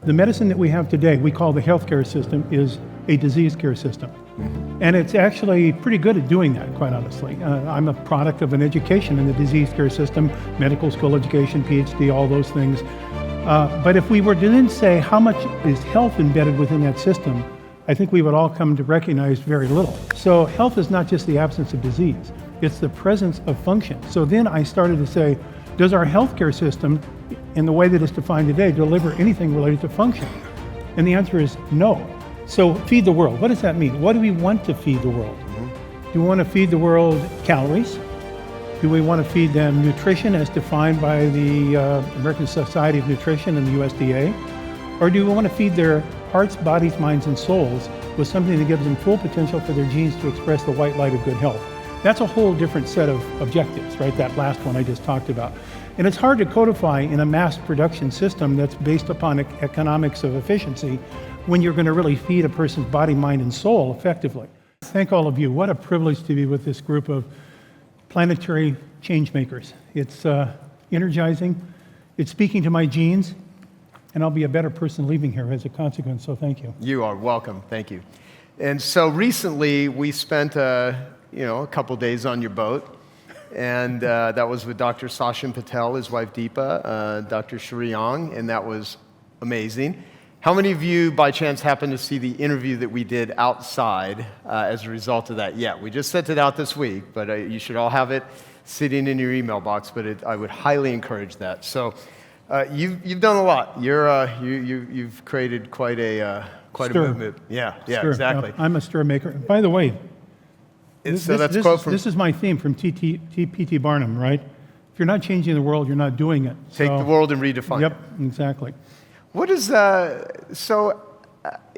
The medicine that we have today, we call the healthcare system, is a disease care system. And it's actually pretty good at doing that, quite honestly. I'm a product of an education in the disease care system, medical school education, PhD, all those things. But if we were to then say how much is health embedded within that system, I think we would all come to recognize very little. So health is not just the absence of disease, it's the presence of function. So then I started to say, does our healthcare system, in the way that it's defined today, deliver anything related to function? And the answer is no. So feed the world, what does that mean? What do we want to feed the world? Do we want to feed the world calories? Do we want to feed them nutrition as defined by the American Society of Nutrition and the USDA? Or do we want to feed their hearts, bodies, minds, and souls with something that gives them full potential for their genes to express the white light of good health? That's a whole different set of objectives, right? That last one I just talked about. And it's hard to codify in a mass production system that's based upon economics of efficiency when you're going to really feed a person's body, mind, and soul effectively. Thank all of you. What a privilege to be with this group of planetary change makers. It's energizing. It's speaking to my genes, and I'll be a better person leaving here as a consequence, so thank you. You are welcome. Thank you. And so recently we spent a couple days on your boat, and that was with Dr. Sachin Patel, his wife Deepa, Dr. Shuriyang, and that was amazing. How many of you, by chance, happened to see the interview that we did outside as a result of that? Yeah, we just sent it out this week, but you should all have it sitting in your email box, but I would highly encourage that. So you've done a lot. You've created quite a movement. Yeah, Stir. exactly. I'm a stir maker. By the way, this is my theme from P.T. Barnum, right? If you're not changing the world, you're not doing it. Take the world and redefine it. Yep, exactly. What is,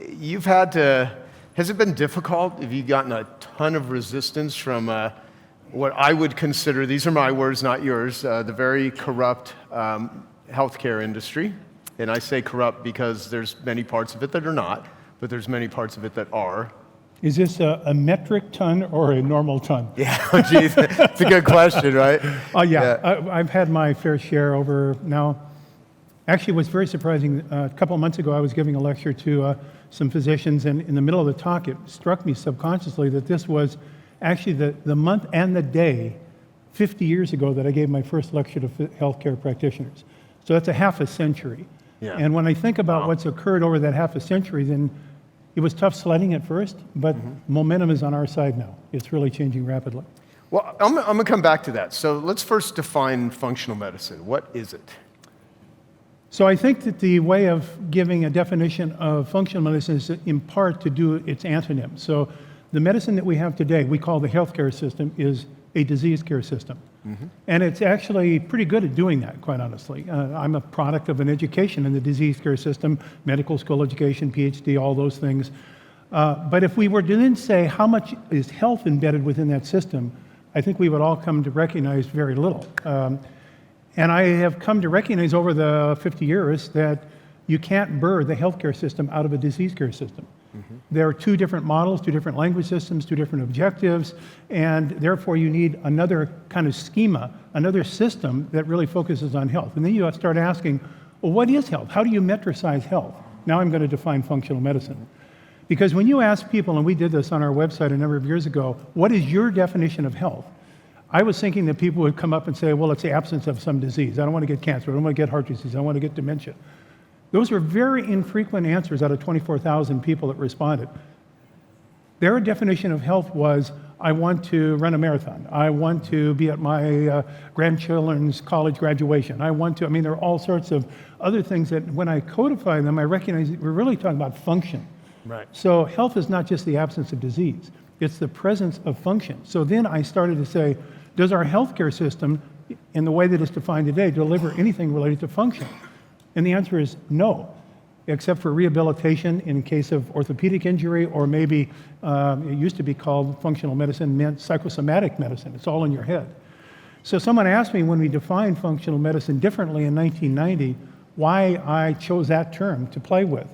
you've had to, has it been difficult? Have you gotten a ton of resistance from what I would consider, these are my words, not yours, the very corrupt healthcare industry? And I say corrupt because there's many parts of it that are not, but there's many parts of it that are. Is this a metric ton or a normal ton? Yeah, geez, it's a good question, right? Yeah. I've had my fair share over now. Actually, it was very surprising. A couple of months ago, I was giving a lecture to some physicians, and in the middle of the talk, it struck me subconsciously that this was actually the month and the day 50 years ago that I gave my first lecture to healthcare practitioners. So that's a half a century. Yeah. And when I think about what's occurred over that half a century, then it was tough sledding at first, but momentum is on our side now. It's really changing rapidly. Well, I'm going to come back to that. So let's first define functional medicine. What is it? So I think that the way of giving a definition of functional medicine is in part to do its antonym. So the medicine that we have today, we call the healthcare system, is a disease care system. And it's actually pretty good at doing that, quite honestly. I'm a product of an education in the disease care system, medical school education, PhD, all those things. But if we were to then say how much is health embedded within that system, I think we would all come to recognize very little. And I have come to recognize over the 50 years that you can't burr the healthcare system out of a disease care system. There are two different models, two different language systems, two different objectives, and therefore you need another kind of schema, another system that really focuses on health. And then you start asking, well, what is health? How do you metricize health? Now I'm going to define functional medicine. Because when you ask people, and we did this on our website a number of years ago, what is your definition of health? I was thinking that people would come up and say, well, it's the absence of some disease. I don't want to get cancer. I don't want to get heart disease. I don't want to get dementia. Those were very infrequent answers out of 24,000 people that responded. Their definition of health was, I want to run a marathon. I want to be at my grandchildren's college graduation. There are all sorts of other things that when I codify them, I recognize that we're really talking about function. Right. So health is not just the absence of disease. It's the presence of function. So then I started to say, does our healthcare system, in the way that it's defined today, deliver anything related to function? And the answer is no, except for rehabilitation in case of orthopedic injury, or maybe it used to be called functional medicine, meant psychosomatic medicine. It's all in your head. So someone asked me when we defined functional medicine differently in 1990, why I chose that term to play with.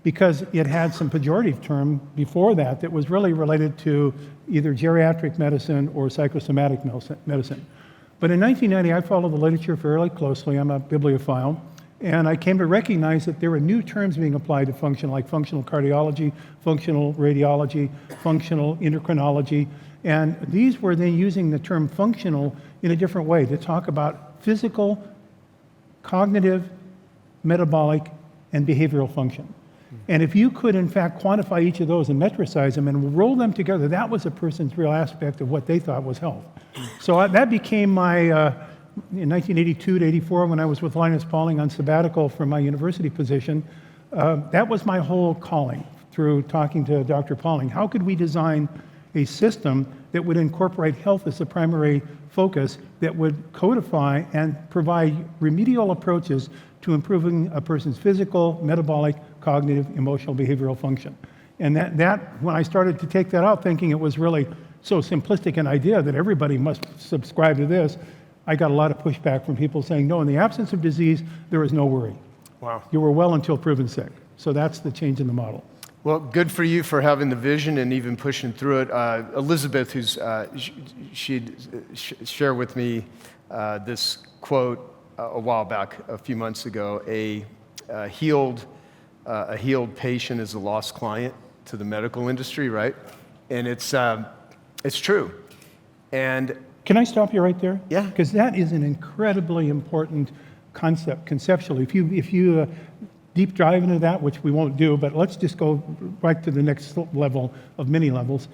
Because it had some pejorative term before that was really related to either geriatric medicine or psychosomatic medicine. But in 1990, I followed the literature fairly closely. I'm a bibliophile. And I came to recognize that there were new terms being applied to function, like functional cardiology, functional radiology, functional endocrinology. And these were then using the term functional in a different way to talk about physical, cognitive, metabolic, and behavioral function. And if you could, in fact, quantify each of those and metricize them and roll them together, that was a person's real aspect of what they thought was health. So that became my, in 1982 to 84, when I was with Linus Pauling on sabbatical from my university position, that was my whole calling through talking to Dr. Pauling. How could we design a system that would incorporate health as the primary focus, that would codify and provide remedial approaches to improving a person's physical, metabolic, cognitive, emotional, behavioral function? And that when I started to take that out, thinking it was really so simplistic an idea that everybody must subscribe to this, I got a lot of pushback from people saying, no, in the absence of disease, there is no worry. Wow. You were well until proven sick. So that's the change in the model. Well, good for you for having the vision and even pushing through it. Elizabeth, who's she'd share with me this quote a while back, a few months ago. A healed patient is a lost client to the medical industry, right? And it's true. And can I stop you right there? Yeah. Because that is an incredibly important concept conceptually. If you deep dive into that, which we won't do, but let's just go right to the next level of many levels.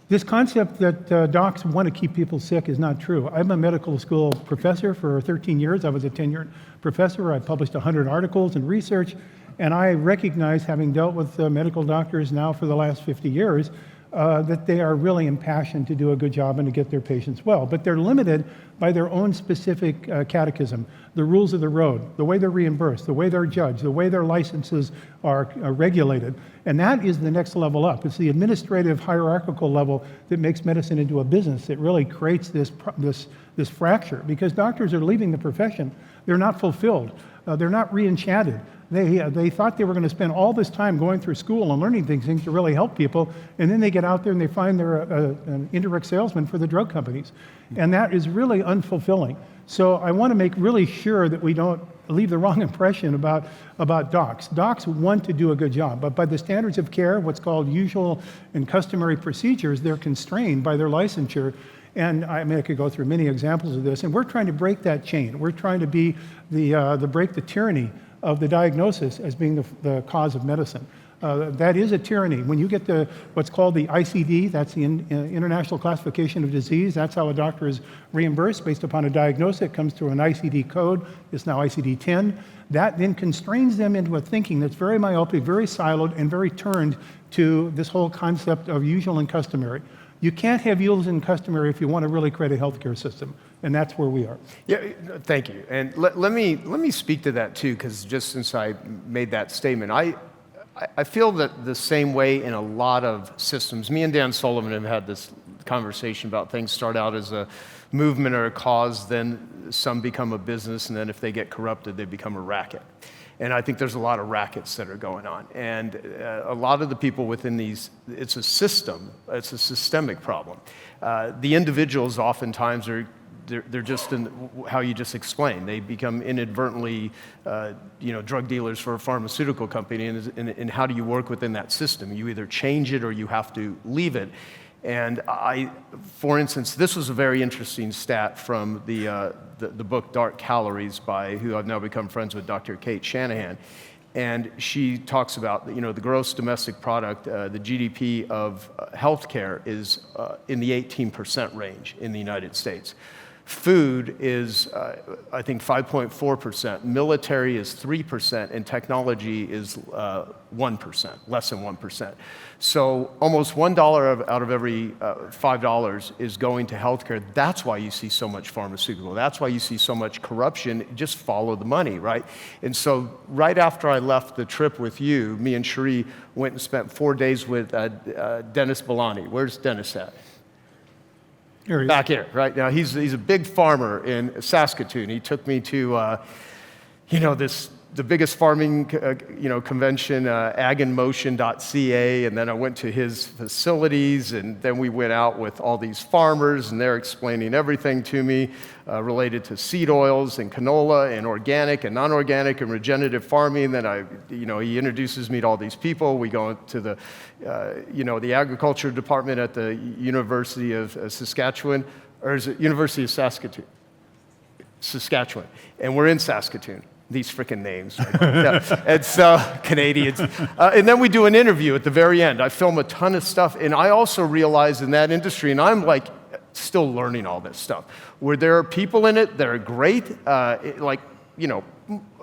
This concept that docs want to keep people sick is not true. I'm a medical school professor for 13 years. I was a tenured professor. I published 100 articles and research, and I recognize, having dealt with medical doctors now for the last 50 years, that they are really impassioned to do a good job and to get their patients well. But they're limited by their own specific catechism, the rules of the road, the way they're reimbursed, the way they're judged, the way their licenses are regulated. And that is the next level up. It's the administrative hierarchical level that makes medicine into a business that really creates this fracture, because doctors are leaving the profession. They're not fulfilled. They're not re-enchanted. They thought they were going to spend all this time going through school and learning things to really help people, and then they get out there and they find they're an indirect salesman for the drug companies. And that is really unfulfilling. So I want to make really sure that we don't leave the wrong impression about docs. Docs want to do a good job, but by the standards of care, what's called usual and customary procedures, they're constrained by their licensure. And I mean, I could go through many examples of this, and we're trying to break that chain. We're trying to be break the tyranny of the diagnosis as being the cause of medicine. That is a tyranny. When you get what's called the ICD, that's the International Classification of Disease, that's how a doctor is reimbursed based upon a diagnosis. It comes through an ICD code. It's now ICD-10. That then constrains them into a thinking that's very myopic, very siloed, and very turned to this whole concept of usual and customary. You can't have usual and customary if you want to really create a healthcare system, and that's where we are. Yeah, thank you. And let me speak to that too, because just since I made that statement, I feel that the same way in a lot of systems. Me and Dan Sullivan have had this conversation about things start out as a movement or a cause, then some become a business, and then if they get corrupted, they become a racket. And I think there's a lot of rackets that are going on. And a lot of the people within these, it's a system, it's a systemic problem. The individuals oftentimes they're just in how you just explained. They become inadvertently, drug dealers for a pharmaceutical company. And how do you work within that system? You either change it or you have to leave it. And for instance, this was a very interesting stat from the book Dark Calories by who I've now become friends with, Dr. Kate Shanahan. And she talks about, the gross domestic product, the GDP of healthcare is in the 18% range in the United States. Food is, I think, 5.4%. Military is 3%, and technology is 1%, less than 1%. So almost $1 out of every $5 is going to healthcare. That's why you see so much pharmaceutical. That's why you see so much corruption. Just follow the money, right? And so right after I left the trip with you, me and Cherie went and spent 4 days with Dennis Bellani. Where's Dennis at? Back here, right now. He's a big farmer in Saskatoon. He took me to, this the biggest farming convention, aginmotion.ca, and then I went to his facilities, and then we went out with all these farmers, and they're explaining everything to me related to seed oils and canola and organic and non-organic and regenerative farming. Then he introduces me to all these people. We go to the agriculture department at the University of Saskatchewan, or is it University of Saskatchewan, and we're in Saskatoon. These freaking names. Right? Yeah. And so, Canadians. And then we do an interview at the very end. I film a ton of stuff, and I also realize in that industry, and I'm like still learning all this stuff, where there are people in it that are great,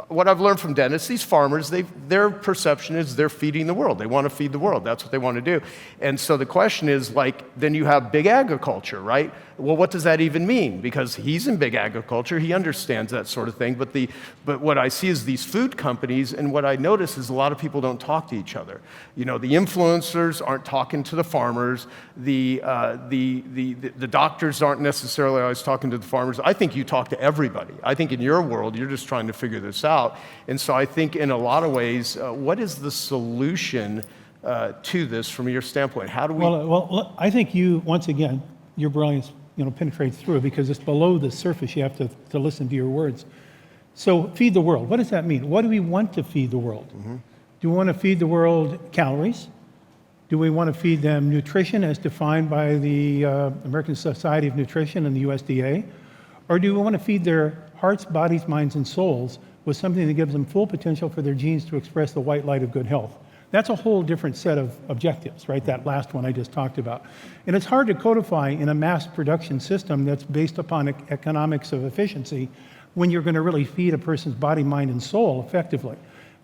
what I've learned from dentists, these farmers, their perception is they're feeding the world. They want to feed the world. That's what they want to do. And so the question is, then you have big agriculture, right? Well, what does that even mean? Because he's in big agriculture. He understands that sort of thing. But what I see is these food companies, and what I notice is a lot of people don't talk to each other. The influencers aren't talking to the farmers. The doctors aren't necessarily always talking to the farmers. I think you talk to everybody. I think in your world, you're just trying to figure this out. And so I think in a lot of ways, what is the solution to this from your standpoint? How do we... Well, I think once again, your brilliance penetrates through, because it's below the surface. You have to listen to your words. So feed the world. What does that mean? What do we want to feed the world? Mm-hmm. Do we want to feed the world calories? Do we want to feed them nutrition as defined by the American Society of Nutrition and the USDA? Or do we want to feed their hearts, bodies, minds, and souls with something that gives them full potential for their genes to express the white light of good health? That's a whole different set of objectives, right? That last one I just talked about. And it's hard to codify in a mass production system that's based upon economics of efficiency when you're going to really feed a person's body, mind, and soul effectively,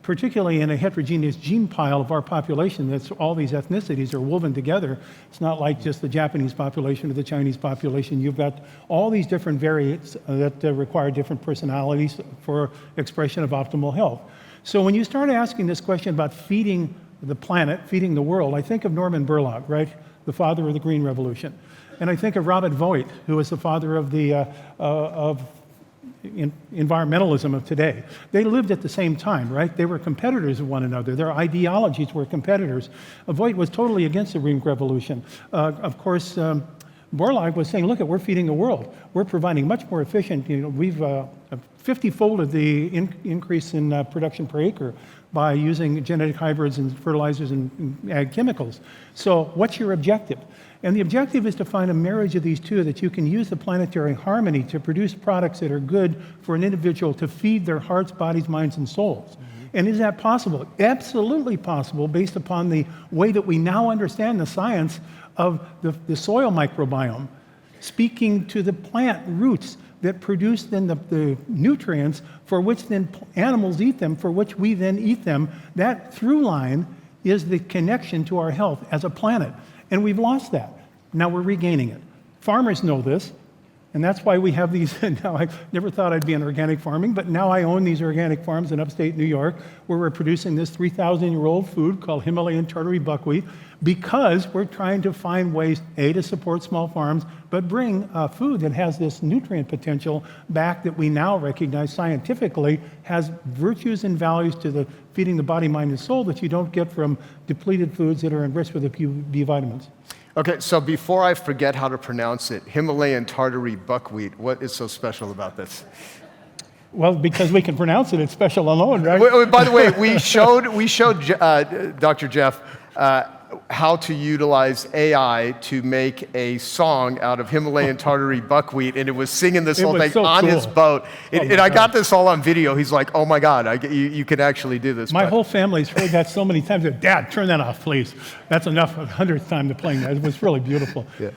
particularly in a heterogeneous gene pile of our population that's all these ethnicities are woven together. It's not like just the Japanese population or the Chinese population. You've got all these different variants that require different personalities for expression of optimal health. So when you start asking this question about feeding the planet, feeding the world, I think of Norman Borlaug, right? The father of the Green Revolution. And I think of Robert Voigt, who was the father of the environmentalism of today. They lived at the same time, right? They were competitors of one another. Their ideologies were competitors. Voigt was totally against the Green Revolution. Of course, Borlaug was saying, look, we're feeding the world. We're providing much more efficient, we've 50-folded the increase in production per acre by using genetic hybrids and fertilizers and ag chemicals. So what's your objective? And the objective is to find a marriage of these two, that you can use the planetary harmony to produce products that are good for an individual to feed their hearts, bodies, minds, and souls. Mm-hmm. And is that possible? Absolutely possible, based upon the way that we now understand the science of the soil microbiome, speaking to the plant roots that produce then the nutrients for which then animals eat them, for which we then eat them. That through line is the connection to our health as a planet. And we've lost that. Now we're regaining it. Farmers know this, and that's why we have these. Now, I never thought I'd be in organic farming, but now I own these organic farms in upstate New York, where we're producing this 3,000-year-old food called Himalayan Tartary buckwheat, because we're trying to find ways, A, to support small farms, but bring food that has this nutrient potential back that we now recognize scientifically has virtues and values to the feeding the body, mind, and soul that you don't get from depleted foods that are enriched with a few B vitamins. Okay, so before I forget how to pronounce it, Himalayan Tartary buckwheat, what is so special about this? Well, because we can pronounce it, it's special alone, right? By the way, we showed Dr. Jeff how to utilize AI to make a song out of Himalayan Tartary buckwheat, and it was singing this whole thing on his boat. And I got this all on video. He's like, oh my God, you can actually do this. My whole family's heard that so many times. Dad, turn that off, please. That's enough, 100th time to playing that. It was really beautiful. Yeah.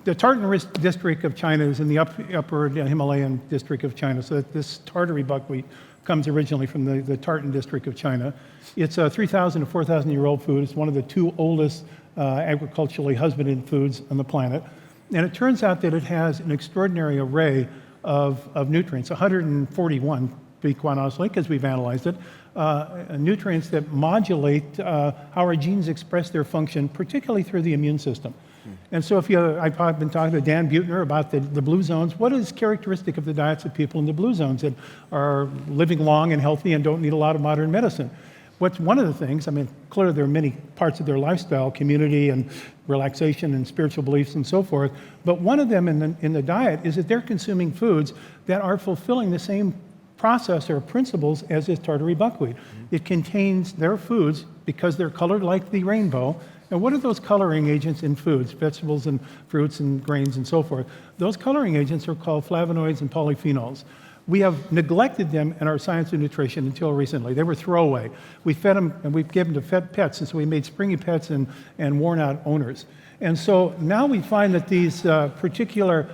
The Tartan district of China is in the upper Himalayan district of China. So this Tartary buckwheat comes originally from the Tartan district of China. It's a 3,000 to 4,000-year-old food. It's one of the two oldest agriculturally husbanded foods on the planet. And it turns out that it has an extraordinary array of nutrients, 141, to be quite honestly, because we've analyzed it, nutrients that modulate how our genes express their function, particularly through the immune system. And so I've been talking to Dan Buettner about the blue zones. What is characteristic of the diets of people in the blue zones that are living long and healthy and don't need a lot of modern medicine? What's one of the things, I mean, clearly there are many parts of their lifestyle, community and relaxation and spiritual beliefs and so forth, but one of them in the diet is that they're consuming foods that are fulfilling the same process or principles as is tartary buckwheat. It contains their foods because they're colored like the rainbow. And what are those coloring agents in foods, vegetables and fruits and grains and so forth? Those coloring agents are called flavonoids and polyphenols. We have neglected them in our science of nutrition until recently. They were throwaway. We fed them, and we've given to fed pets, and so we made springy pets and worn-out owners. And so now we find that these particular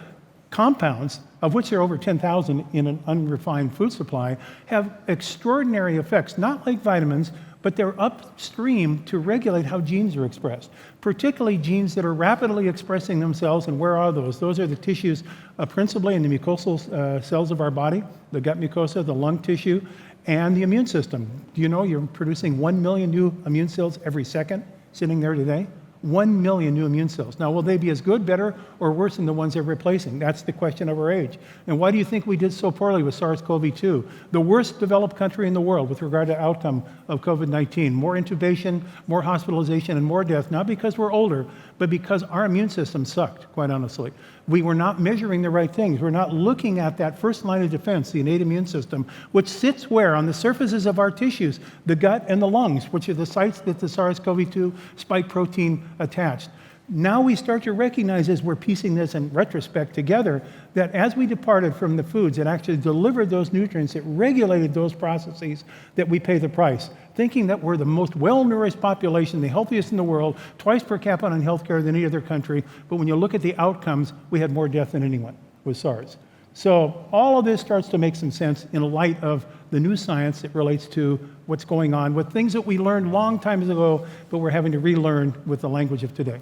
compounds, of which there are over 10,000 in an unrefined food supply, have extraordinary effects, not like vitamins, but they're upstream to regulate how genes are expressed, particularly genes that are rapidly expressing themselves. And where are those? Those are the tissues, principally in the mucosal cells of our body, the gut mucosa, the lung tissue, and the immune system. Do you know you're producing 1 million new immune cells every second sitting there today? 1 million new immune cells. Now, will they be as good, better, or worse than the ones they're replacing? That's the question of our age. And why do you think we did so poorly with SARS-CoV-2? The worst developed country in the world with regard to outcome of COVID-19. More intubation, more hospitalization, and more death, not because we're older, but because our immune system sucked, quite honestly. We were not measuring the right things. We're not looking at that first line of defense, the innate immune system, which sits where? On the surfaces of our tissues, the gut and the lungs, which are the sites that the SARS-CoV-2 spike protein attached. Now we start to recognize, as we're piecing this in retrospect together, that as we departed from the foods that actually delivered those nutrients, that regulated those processes, that we pay the price, thinking that we're the most well-nourished population, the healthiest in the world, twice per capita on healthcare than any other country, but when you look at the outcomes, we had more death than anyone with SARS. So all of this starts to make some sense in light of the new science that relates to what's going on with things that we learned long time ago, but we're having to relearn with the language of today.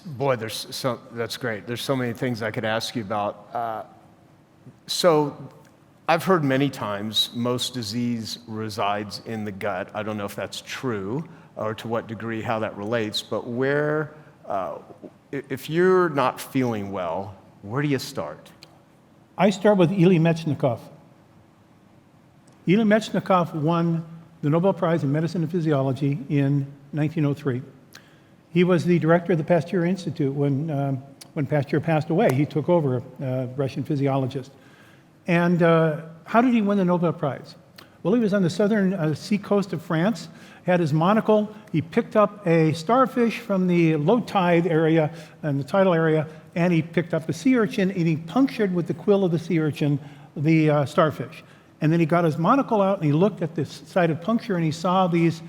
Boy, that's great. There's so many things I could ask you about. So I've heard many times most disease resides in the gut. I don't know if that's true or to what degree how that relates, but if you're not feeling well, where do you start? I start with Elie Metchnikoff. Elie Metchnikoff won the Nobel Prize in Medicine and Physiology in 1903. He was the director of the Pasteur Institute when Pasteur passed away. He took over, Russian physiologist. And how did he win the Nobel Prize? Well, he was on the southern sea coast of France, had his monocle. He picked up a starfish from the low tide area and the tidal area, and he picked up a sea urchin, and he punctured with the quill of the sea urchin the starfish. And then he got his monocle out, and he looked at the site of puncture, and he saw these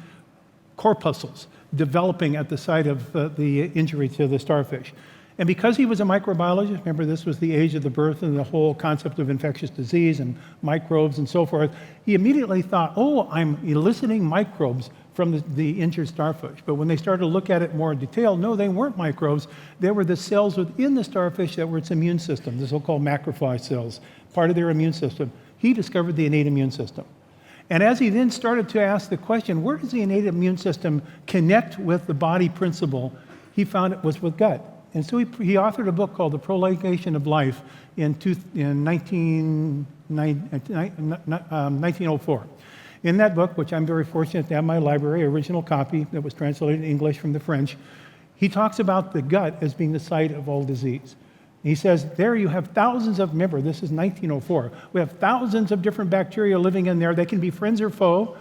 corpuscles developing at the site of the injury to the starfish. And because he was a microbiologist, remember this was the age of the birth and the whole concept of infectious disease and microbes and so forth, he immediately thought, oh, I'm eliciting microbes from the injured starfish. But when they started to look at it more in detail, no, they weren't microbes. They were the cells within the starfish that were its immune system, the so-called macrophage cells, part of their immune system. He discovered the innate immune system. And as he then started to ask the question, where does the innate immune system connect with the body principle, he found it was with gut. And so he authored a book called The Prolongation of Life in 1904. In that book, which I'm very fortunate to have in my library, original copy that was translated in English from the French, he talks about the gut as being the site of all disease. He says, there you have thousands of, remember, this is 1904, we have thousands of different bacteria living in there. They can be friends or foe,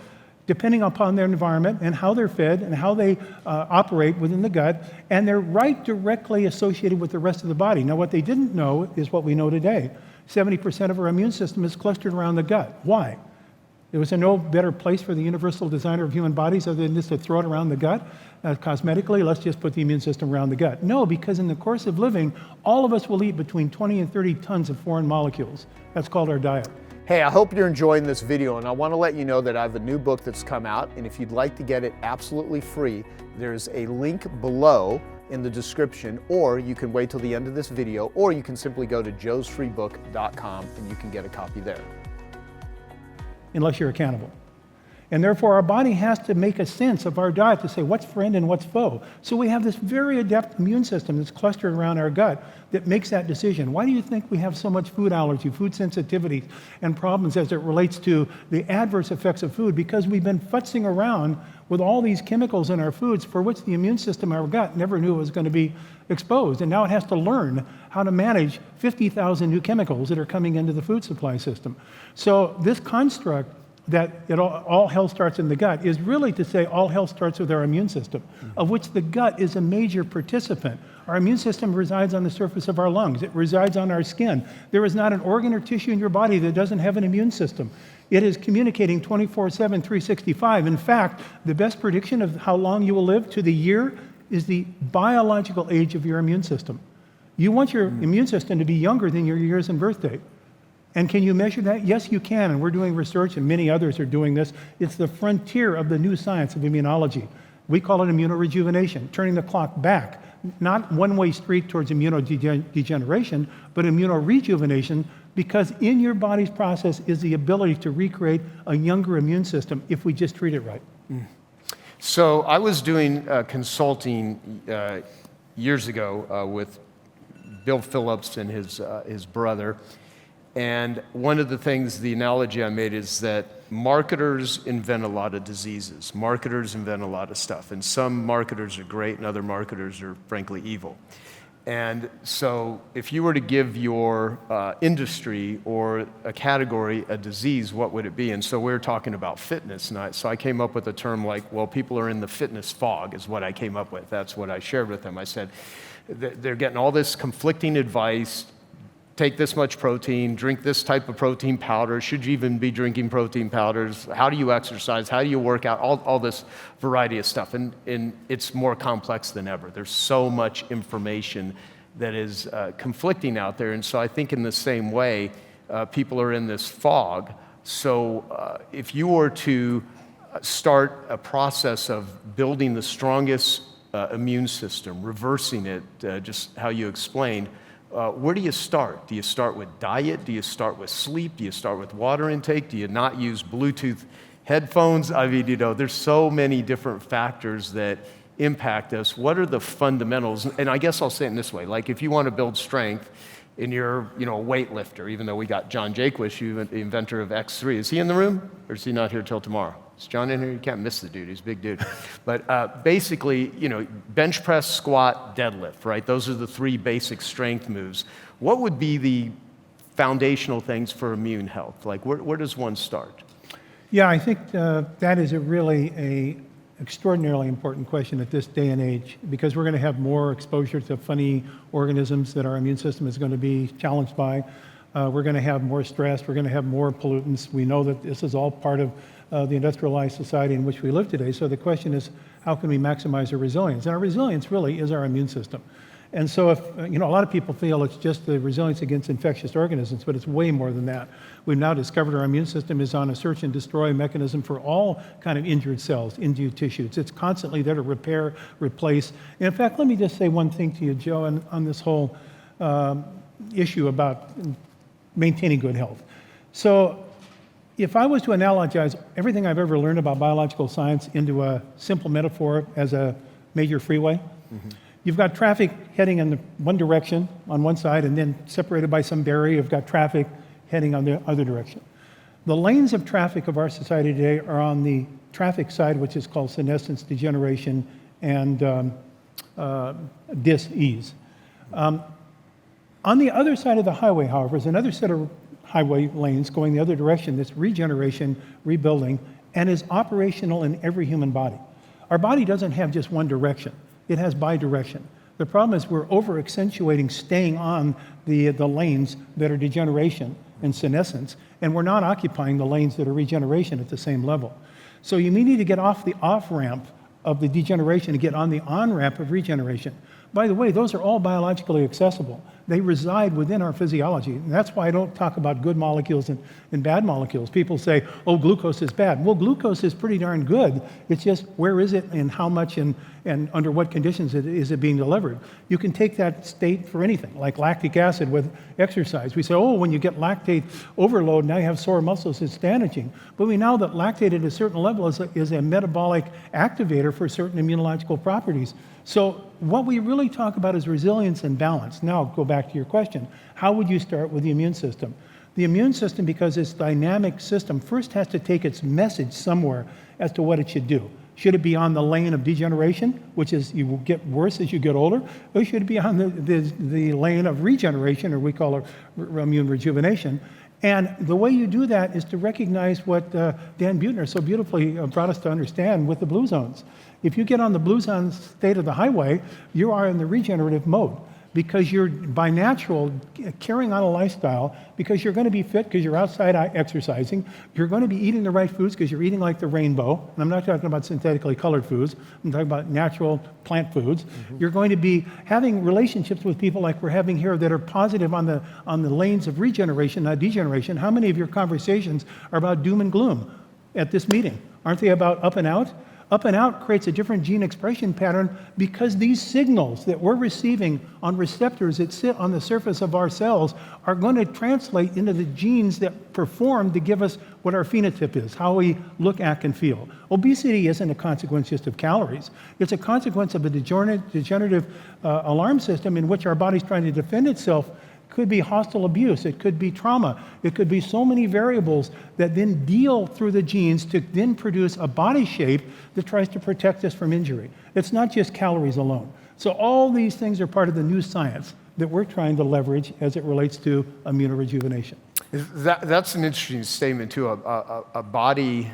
depending upon their environment and how they're fed and how they operate within the gut, and they're right directly associated with the rest of the body. Now, what they didn't know is what we know today. 70% of our immune system is clustered around the gut. Why? There was no better place for the universal designer of human bodies other than just to throw it around the gut. Cosmetically, let's just put the immune system around the gut. No, because in the course of living, all of us will eat between 20 and 30 tons of foreign molecules. That's called our diet. Hey, I hope you're enjoying this video, and I want to let you know that I have a new book that's come out, and if you'd like to get it absolutely free, there's a link below in the description, or you can wait till the end of this video, or you can simply go to joesfreebook.com and you can get a copy there. Unless you're accountable. And therefore, our body has to make a sense of our diet to say what's friend and what's foe. So we have this very adept immune system that's clustered around our gut that makes that decision. Why do you think we have so much food allergy, food sensitivity, and problems as it relates to the adverse effects of food? Because we've been futzing around with all these chemicals in our foods for which the immune system, our gut, never knew it was going to be exposed. And now it has to learn how to manage 50,000 new chemicals that are coming into the food supply system. So this construct that all health starts in the gut is really to say all health starts with our immune system, of which the gut is a major participant. Our immune system resides on the surface of our lungs. It resides on our skin. There is not an organ or tissue in your body that doesn't have an immune system. It is communicating 24/7, 365. In fact, the best prediction of how long you will live to the year is the biological age of your immune system. You want your immune system to be younger than your years and birth date. And can you measure that? Yes, you can, and we're doing research, and many others are doing this. It's the frontier of the new science of immunology. We call it immunorejuvenation, turning the clock back, not one-way street towards immunodegeneration, but immunorejuvenation, because in your body's process is the ability to recreate a younger immune system if we just treat it right. So I was doing consulting years ago with Bill Phillips and his brother. And one of the things, the analogy I made is that marketers invent a lot of diseases. Marketers invent a lot of stuff. And some marketers are great and other marketers are frankly evil. And so if you were to give your industry or a category a disease, what would it be? And so we were talking about fitness. And so I came up with a term like, well, people are in the fitness fog is what I came up with. That's what I shared with them. I said, they're getting all this conflicting advice. Take this much protein, drink this type of protein powder, should you even be drinking protein powders, how do you exercise, how do you work out, all this variety of stuff. And it's more complex than ever. There's so much information that is conflicting out there. And so I think in the same way, people are in this fog. So if you were to start a process of building the strongest immune system, reversing it, just how you explained, where do you start? Do you start with diet? Do you start with sleep? Do you start with water intake? Do you not use Bluetooth headphones? I mean, there's so many different factors that impact us. What are the fundamentals? And I guess I'll say it in this way. Like if you want to build strength and you're, a weightlifter, even though we got John Jaquish, the inventor of X3. Is he in the room or is he not here till tomorrow? Is John in here? You can't miss the dude. He's a big dude. But basically, bench press, squat, deadlift, right? Those are the three basic strength moves. What would be the foundational things for immune health? Like where does one start? Yeah, I think that is really an extraordinarily important question at this day and age, because we're going to have more exposure to funny organisms that our immune system is going to be challenged by. We're going to have more stress. We're going to have more pollutants. We know that this is all part of the industrialized society in which we live today. So the question is, how can we maximize our resilience? And our resilience really is our immune system. And so if, a lot of people feel it's just the resilience against infectious organisms, but it's way more than that. We've now discovered our immune system is on a search and destroy mechanism for all kind of injured cells, injured tissues. It's constantly there to repair, replace. And in fact, let me just say one thing to you, Joe, on this whole issue about maintaining good health. So if I was to analogize everything I've ever learned about biological science into a simple metaphor as a major freeway, you've got traffic heading in one direction on one side, and then separated by some barrier, you've got traffic heading on the other direction. The lanes of traffic of our society today are on the traffic side, which is called senescence, degeneration, and dis-ease. On the other side of the highway, however, is another set of highway lanes going the other direction that's regeneration, rebuilding, and is operational in every human body. Our body doesn't have just one direction. It has bidirection. The problem is we're over-accentuating staying on the lanes that are degeneration and senescence, and we're not occupying the lanes that are regeneration at the same level. So you may need to get off the off-ramp of the degeneration to get on the on-ramp of regeneration. By the way, those are all biologically accessible. They reside within our physiology. And that's why I don't talk about good molecules and bad molecules. People say, oh, glucose is bad. Well, glucose is pretty darn good. It's just where is it and how much and and under what conditions is it being delivered. You can take that state for anything, like lactic acid with exercise. We say, oh, when you get lactate overload, now you have sore muscles, it's damaging. But we know that lactate at a certain level is a metabolic activator for certain immunological properties. So what we really talk about is resilience and balance. Now, go back to your question. How would you start with the immune system? The immune system, because it's a dynamic system, first has to take its message somewhere as to what it should do. Should it be on the lane of degeneration, which is you will get worse as you get older, or should it be on the lane of regeneration, or we call it immune rejuvenation? And the way you do that is to recognize what Dan Buettner so beautifully brought us to understand with the blue zones. If you get on the blue zone state of the highway, you are in the regenerative mode, because you're by natural carrying on a lifestyle, because you're going to be fit because you're outside exercising. You're going to be eating the right foods because you're eating like the rainbow. And I'm not talking about synthetically colored foods. I'm talking about natural plant foods. You're going to be having relationships with people like we're having here that are positive on the lanes of regeneration, not degeneration. How many of your conversations are about doom and gloom at this meeting? Aren't they about up and out? Up and out creates a different gene expression pattern because these signals that we're receiving on receptors that sit on the surface of our cells are going to translate into the genes that perform to give us what our phenotype is, how we look, act, and feel. Obesity isn't a consequence just of calories. It's a consequence of a degenerative alarm system in which our body's trying to defend itself. Could be hostile abuse, it could be trauma, it could be so many variables that then deal through the genes to then produce a body shape that tries to protect us from injury. It's not just calories alone. So all these things are part of the new science that we're trying to leverage as it relates to immunorejuvenation. That's an interesting statement too. A body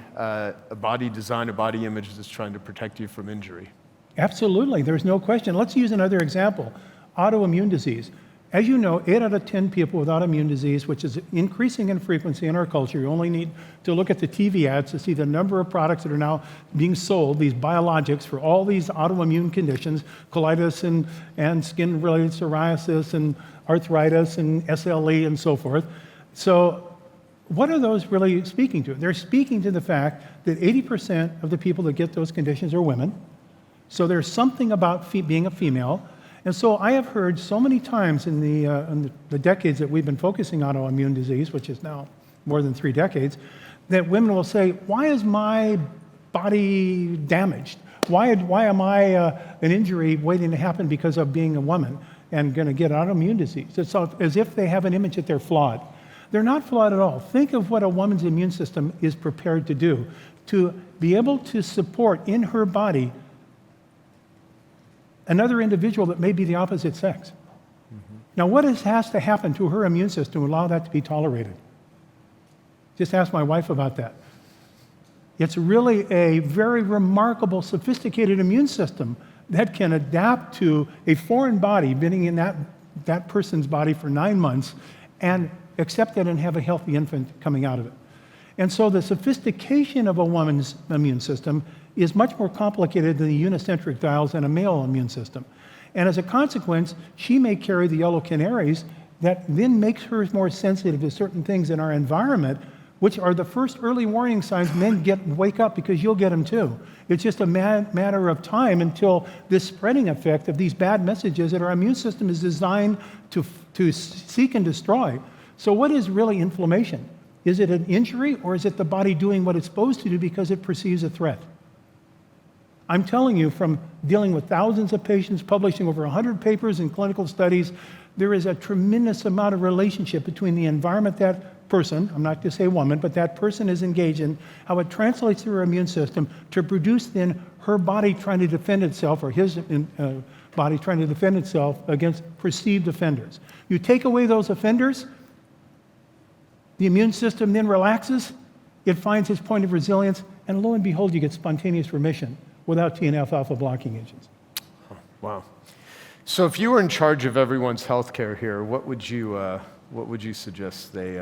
design, a body image that's trying to protect you from injury. Absolutely, there's no question. Let's use another example, autoimmune disease. As you know, 8 out of 10 people with autoimmune disease, which is increasing in frequency in our culture, you only need to look at the TV ads to see the number of products that are now being sold, these biologics for all these autoimmune conditions, colitis and skin-related psoriasis and arthritis and SLE and so forth. So what are those really speaking to? They're speaking to the fact that 80% of the people that get those conditions are women. So there's something about being a female. And so I have heard so many times in the decades that we've been focusing on autoimmune disease, which is now more than 3 decades, that women will say, why is my body damaged? Why am I an injury waiting to happen because of being a woman and going to get autoimmune disease? It's as if they have an image that they're flawed. They're not flawed at all. Think of what a woman's immune system is prepared to do, to be able to support in her body another individual that may be the opposite sex. Now, what has to happen to her immune system to allow that to be tolerated? Just ask my wife about that. It's really a very remarkable, sophisticated immune system that can adapt to a foreign body being in that person's body for 9 months and accept it and have a healthy infant coming out of it. And so the sophistication of a woman's immune system is much more complicated than the unicentric dials in a male immune system. And as a consequence, she may carry the yellow canaries that then makes her more sensitive to certain things in our environment, which are the first early warning signs men wake up, because you'll get them too. It's just a matter of time until this spreading effect of these bad messages that our immune system is designed to seek and destroy. So what is really inflammation? Is it an injury, or is it the body doing what it's supposed to do because it perceives a threat? I'm telling you, from dealing with thousands of patients, publishing over 100 papers in clinical studies, there is a tremendous amount of relationship between the environment that person, I'm not going to say woman, but that person is engaged in, how it translates through her immune system to produce then her body trying to defend itself, or his body trying to defend itself against perceived offenders. You take away those offenders, the immune system then relaxes, it finds its point of resilience, and lo and behold, you get spontaneous remission without TNF-alpha blocking agents. Wow. So if you were in charge of everyone's healthcare here, what would you suggest they,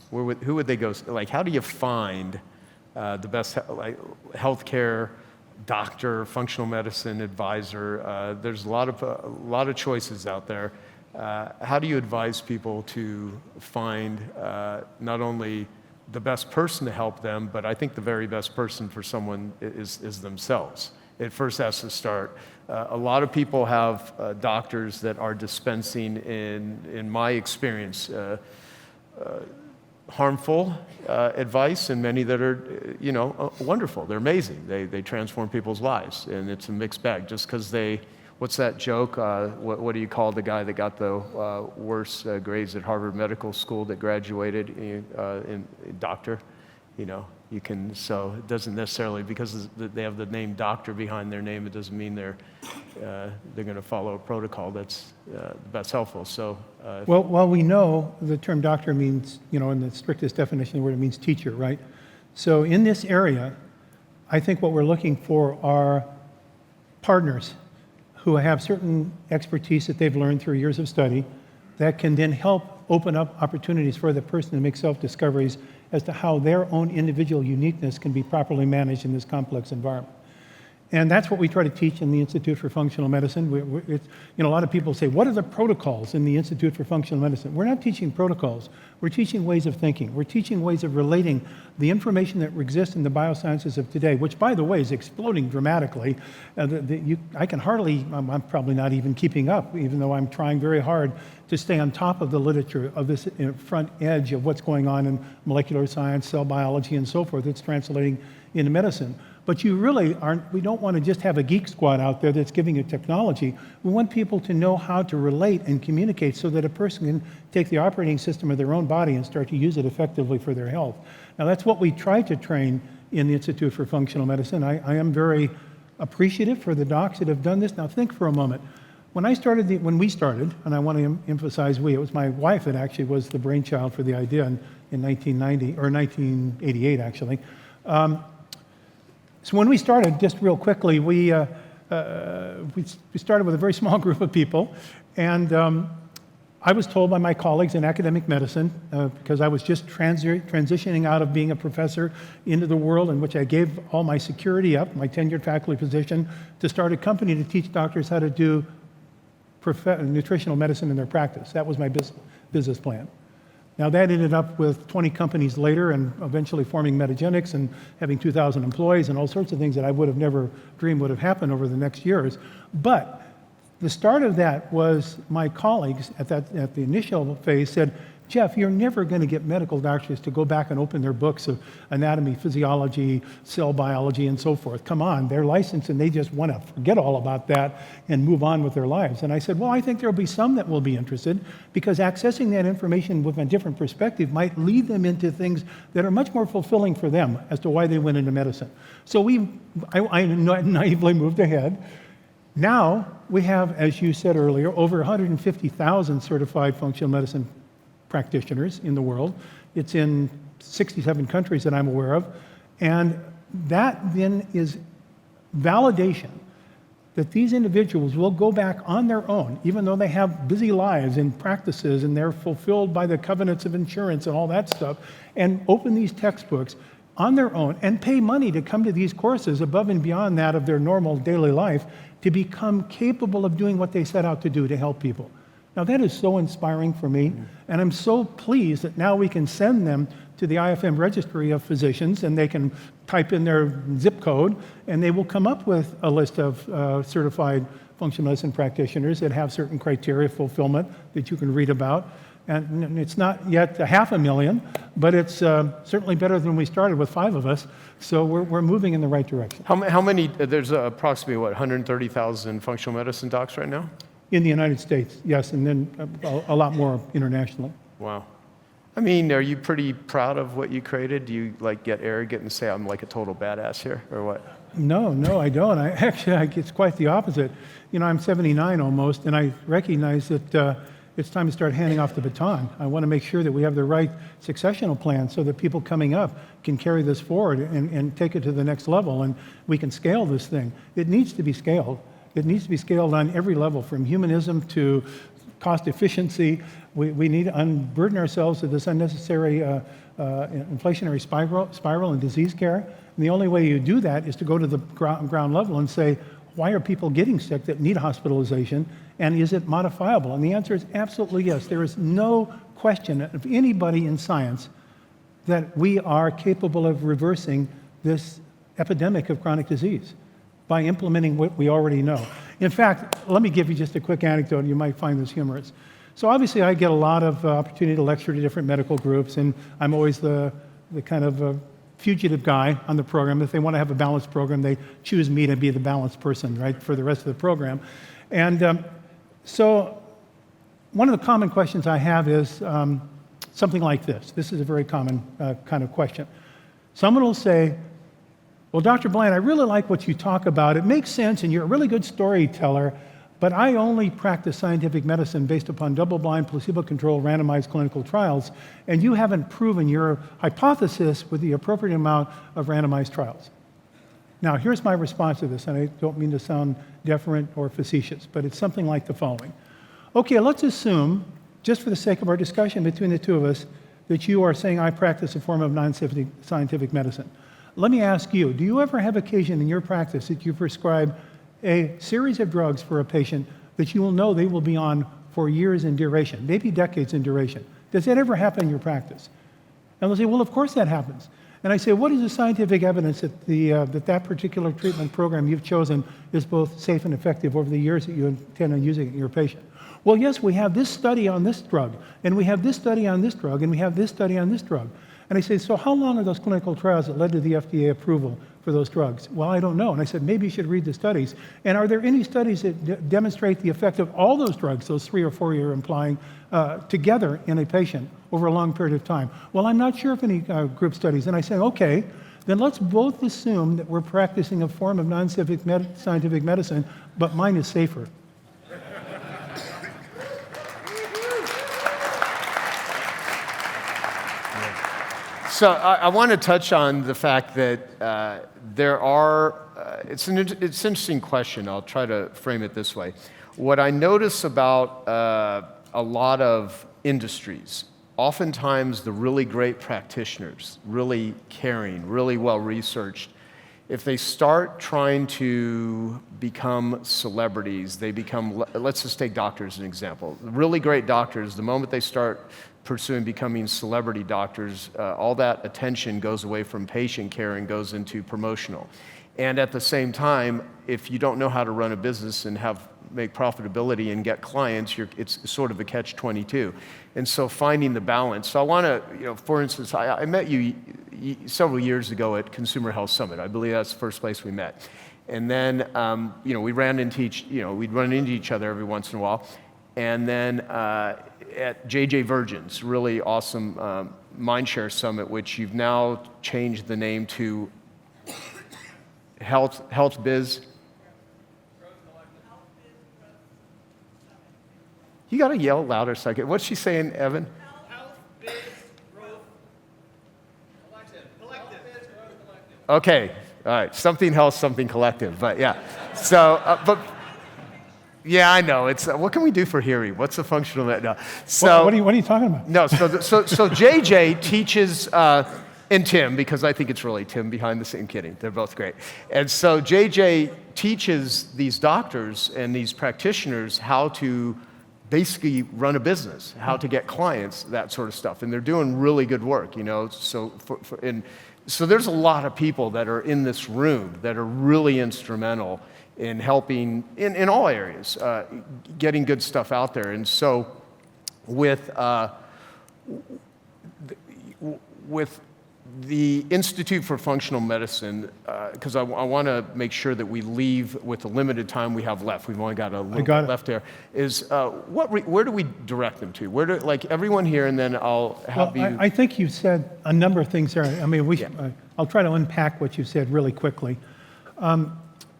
who would they go, like how do you find the best healthcare doctor, functional medicine advisor? There's a lot of choices out there. How do you advise people to find not only the best person to help them, but I think the very best person for someone is themselves. It first has to start. A lot of people have doctors that are dispensing, in my experience, harmful advice, and many that are, wonderful. They're amazing. They transform people's lives, and it's a mixed bag. Just because what's that joke? What do you call the guy that got the worst grades at Harvard Medical School that graduated in doctor? So it doesn't necessarily, because they have the name doctor behind their name, it doesn't mean they're going to follow a protocol that's helpful. So, Well, we know the term doctor means, in the strictest definition of the word, it means teacher, right? So in this area, I think what we're looking for are partners who have certain expertise that they've learned through years of study that can then help open up opportunities for the person to make self-discoveries as to how their own individual uniqueness can be properly managed in this complex environment. And that's what we try to teach in the Institute for Functional Medicine. A lot of people say, what are the protocols in the Institute for Functional Medicine? We're not teaching protocols. We're teaching ways of thinking. We're teaching ways of relating the information that exists in the biosciences of today, which, by the way, is exploding dramatically. I'm probably not even keeping up, even though I'm trying very hard to stay on top of the literature of this front edge of what's going on in molecular science, cell biology, and so forth. It's translating into medicine. But we don't want to just have a geek squad out there that's giving you technology. We want people to know how to relate and communicate so that a person can take the operating system of their own body and start to use it effectively for their health. Now, that's what we try to train in the Institute for Functional Medicine. I am very appreciative for the docs that have done this. Now, think for a moment. When we started, and I want to emphasize it was my wife that actually was the brainchild for the idea in 1990, or 1988, actually. So when we started, just real quickly, we started with a very small group of people, and I was told by my colleagues in academic medicine, because I was just transitioning out of being a professor into the world in which I gave all my security up, my tenured faculty position, to start a company to teach doctors how to do nutritional medicine in their practice. That was my business plan. Now, that ended up with 20 companies later and eventually forming Metagenics and having 2,000 employees and all sorts of things that I would have never dreamed would have happened over the next years. But the start of that was my colleagues at the initial phase said, Jeff, you're never going to get medical doctors to go back and open their books of anatomy, physiology, cell biology, and so forth. Come on, they're licensed and they just want to forget all about that and move on with their lives. And I said, well, I think there'll be some that will be interested because accessing that information with a different perspective might lead them into things that are much more fulfilling for them as to why they went into medicine. So I naively moved ahead. Now we have, as you said earlier, over 150,000 certified functional medicine practitioners in the world. It's in 67 countries that I'm aware of. And that then is validation that these individuals will go back on their own, even though they have busy lives and practices and they're fulfilled by the covenants of insurance and all that stuff, and open these textbooks on their own and pay money to come to these courses above and beyond that of their normal daily life to become capable of doing what they set out to do, to help people. Now, that is so inspiring for me, and I'm so pleased that now we can send them to the IFM registry of physicians, and they can type in their zip code, and they will come up with a list of certified functional medicine practitioners that have certain criteria fulfillment that you can read about. And it's not yet 500,000, but it's certainly better than we started with 5 of us, so we're moving in the right direction. How many, there's approximately, 130,000 functional medicine docs right now? In the United States, yes, and then a lot more internationally. Wow. I mean, are you pretty proud of what you created? Do you get arrogant and say, I'm like a total badass here, or what? No, I don't. It's quite the opposite. I'm 79 almost, and I recognize that it's time to start handing off the baton. I want to make sure that we have the right successional plan so that people coming up can carry this forward and take it to the next level, and we can scale this thing. It needs to be scaled. It needs to be scaled on every level, from humanism to cost efficiency. We need to unburden ourselves of this unnecessary inflationary spiral and disease care. And the only way you do that is to go to the ground level and say, why are people getting sick that need hospitalization, and is it modifiable? And the answer is absolutely yes. There is no question of anybody in science that we are capable of reversing this epidemic of chronic disease. by implementing what we already know. In fact, let me give you just a quick anecdote, and you might find this humorous. So obviously I get a lot of opportunity to lecture to different medical groups, and I'm always the kind of fugitive guy on the program. If they want to have a balanced program, they choose me to be the balanced person, right, for the rest of the program. And so one of the common questions I have is something like this. This is a very common kind of question. Someone will say, well, Dr. Bland, I really like what you talk about. It makes sense, and you're a really good storyteller, but I only practice scientific medicine based upon double-blind, placebo-controlled, randomized clinical trials, and you haven't proven your hypothesis with the appropriate amount of randomized trials. Now, here's my response to this, and I don't mean to sound deferent or facetious, but it's something like the following. Okay, let's assume, just for the sake of our discussion between the two of us, that you are saying I practice a form of non-scientific medicine. Let me ask you, do you ever have occasion in your practice that you prescribe a series of drugs for a patient that you will know they will be on for years in duration, maybe decades in duration? Does that ever happen in your practice? And they'll say, well, of course that happens. And I say, what is the scientific evidence that that particular treatment program you've chosen is both safe and effective over the years that you intend on using it in your patient? Well, yes, we have this study on this drug, and we have this study on this drug, and we have this study on this drug. And I say, so how long are those clinical trials that led to the FDA approval for those drugs? Well, I don't know. And I said, maybe you should read the studies. And are there any studies that demonstrate the effect of all those drugs, those 3 or 4 you're implying, together in a patient over a long period of time? Well, I'm not sure of any group studies. And I said, okay, then let's both assume that we're practicing a form of scientific medicine, but mine is safer. So I want to touch on the fact that there are, it's an interesting question. I'll try to frame it this way. What I notice about a lot of industries, oftentimes the really great practitioners, really caring, really well-researched, if they start trying to become celebrities, they become, let's just take doctors as an example. Really great doctors, the moment they start pursuing becoming celebrity doctors, all that attention goes away from patient care and goes into promotional. And at the same time, if you don't know how to run a business and make profitability and get clients, it's sort of a catch-22. And so finding the balance. So I want to, for instance, I met you several years ago at Consumer Health Summit. I believe that's the first place we met. And then, we ran into we'd run into each other every once in a while. And then at JJ Virgin's, really awesome Mindshare Summit, which you've now changed the name to Health Biz. You got to yell louder so I can. What's she saying, Evan? Health Biz Growth Collective. Okay, all right. Something health, something collective. But yeah. So, yeah, I know. It's what can we do for hearing? What's the function of that? No. So What are you talking about? no. So JJ teaches and Tim, because I think it's really Tim behind the scene. Kidding. They're both great. And so JJ teaches these doctors and these practitioners how to basically run a business, how to get clients, that sort of stuff. And they're doing really good work, So so there's a lot of people that are in this room that are really instrumental in helping in all areas, getting good stuff out there. And so with the Institute for Functional Medicine, because I want to make sure that we leave with the limited time we have left. We've only got a little bit left there. Is where do we direct them to? Where do everyone here, and then I'll have you. I think you said a number of things there. I mean, I'll try to unpack what you said really quickly.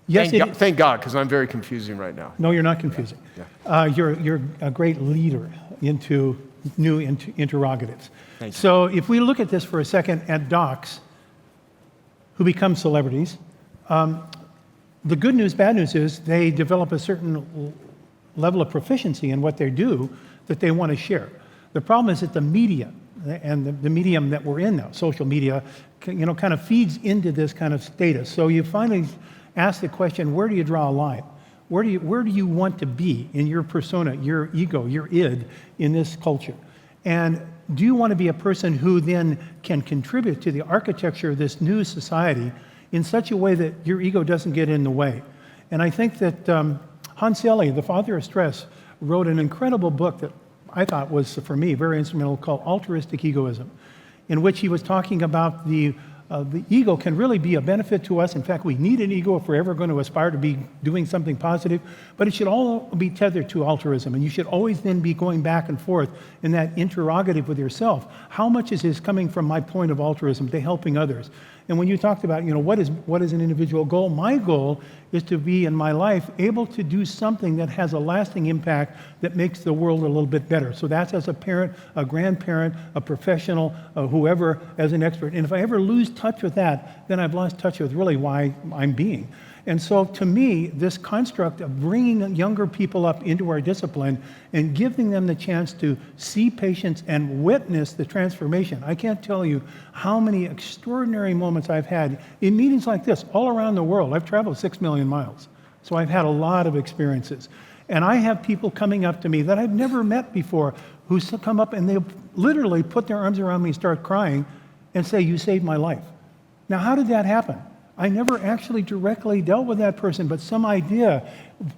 Yes, thank God, because I'm very confusing right now. No, you're not confusing. Yeah. You're a great leader into new interrogatives. Thank you. So if we look at this for a second at docs who become celebrities, the good news, bad news is they develop a certain level of proficiency in what they do that they want to share. The problem is that the media and the medium that we're in now, social media, kind of feeds into this kind of status. So you finally ask the question, where do you draw a line? Where do you want to be in your persona, your ego, your id in this culture? And do you want to be a person who then can contribute to the architecture of this new society in such a way that your ego doesn't get in the way. And I think that Hans Selye, the father of stress, wrote an incredible book that I thought was, for me, very instrumental, called Altruistic Egoism, in which he was talking about the ego can really be a benefit to us. In fact, we need an ego if we're ever going to aspire to be doing something positive, but it should all be tethered to altruism, and you should always then be going back and forth in that interrogative with yourself. How much is this coming from my point of altruism to helping others? And when you talked about, what is an individual goal, my goal is to be in my life able to do something that has a lasting impact that makes the world a little bit better. So that's as a parent, a grandparent, a professional, whoever, as an expert. And if I ever lose touch with that, then I've lost touch with really why I'm being. And so to me, this construct of bringing younger people up into our discipline and giving them the chance to see patients and witness the transformation. I can't tell you how many extraordinary moments I've had in meetings like this all around the world. I've traveled 6 million miles, so I've had a lot of experiences. And I have people coming up to me that I've never met before who come up and they literally put their arms around me and start crying and say, "You saved my life." Now, how did that happen? I never actually directly dealt with that person, but some idea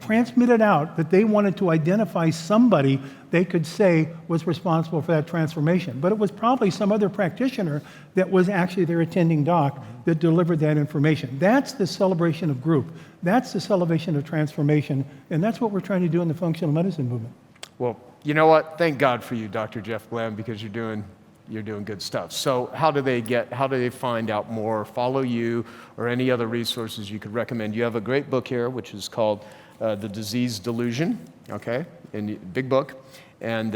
transmitted out that they wanted to identify somebody they could say was responsible for that transformation. But it was probably some other practitioner that was actually their attending doc that delivered that information. That's the celebration of group. That's the celebration of transformation. And that's what we're trying to do in the functional medicine movement. Well, you know what? Thank God for you, Dr. Jeff Bland, because you're doing good stuff. So how do they find out more, follow you, or any other resources you could recommend? You have a great book here, which is called The Disease Delusion, okay? And big book. And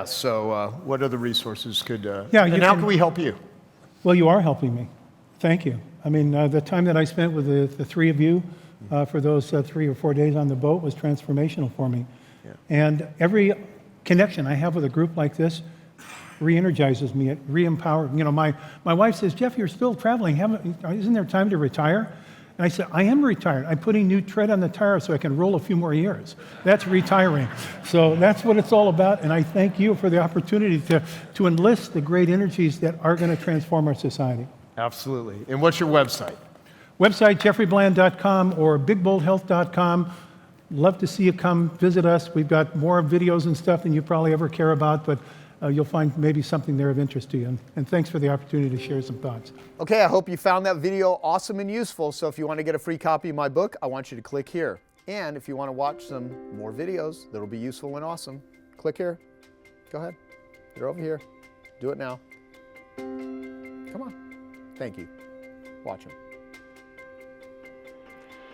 so what other resources could, and how can we help you? Well, you are helping me. Thank you. I mean, the time that I spent with the three of you for those 3 or 4 days on the boat was transformational for me. Yeah. And every connection I have with a group like this re-energizes me, it re-empowers. My wife says, "Jeff, you're still traveling. Isn't there time to retire?" And I said, "I am retired. I'm putting new tread on the tire so I can roll a few more years." That's retiring. So that's what it's all about. And I thank you for the opportunity to enlist the great energies that are going to transform our society. Absolutely. And what's your website? Website, jeffreybland.com or bigboldhealth.com. Love to see you come visit us. We've got more videos and stuff than you probably ever care about, but you'll find maybe something there of interest to you. And thanks for the opportunity to share some thoughts. Okay, I hope you found that video awesome and useful. So if you want to get a free copy of my book, I want you to click here. And if you want to watch some more videos that'll be useful and awesome, click here. Go ahead. They're over here. Do it now. Come on. Thank you. Watch them.